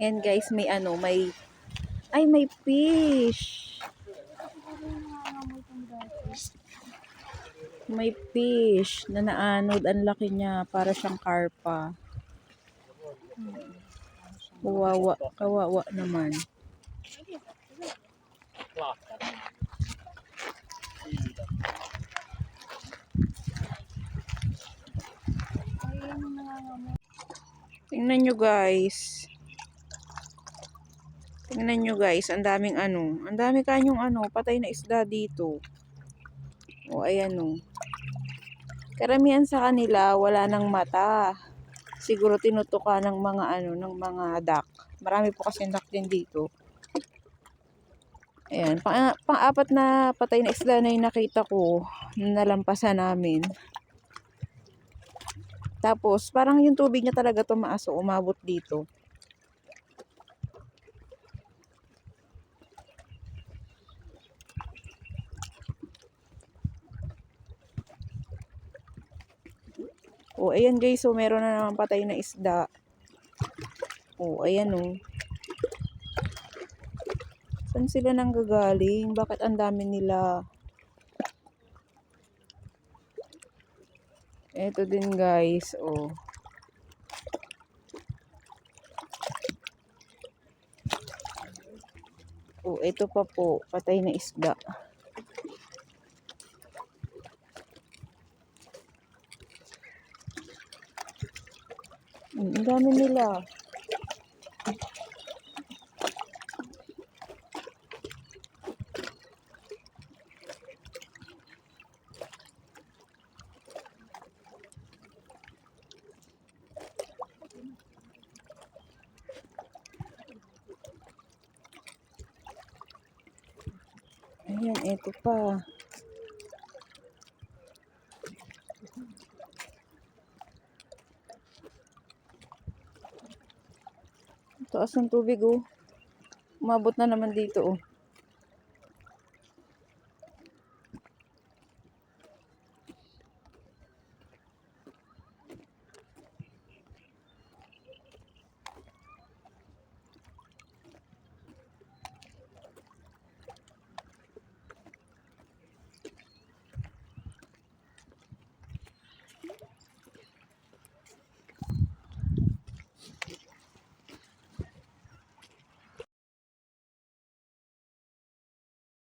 And guys, may ano, may fish. May fish na naanod. Ang laki niya. Para siyang karpa. Kawawa naman. Tingnan nyo guys. Ang daming ang dami kanyong patay na isda dito. O ayan o. Karamihan sa kanila wala nang mata. Siguro tinutuka ng mga ng mga duck. Marami po kasi duck din dito. Ayan, pang-apat na patay na isda na yung nakita ko na nalampasan namin. Tapos, parang yung tubig niya talaga tumaas o umabot dito. O, ayan guys, so meron na naman patay na isda. O, ayan o. Saan sila nanggagaling? Bakit ang dami nila? Eto din guys, o. O, ito pa po, patay na isda. Ang dami nila. Ayan, ito pa. Taas ng tubig, oh. Umabot na naman dito, oh.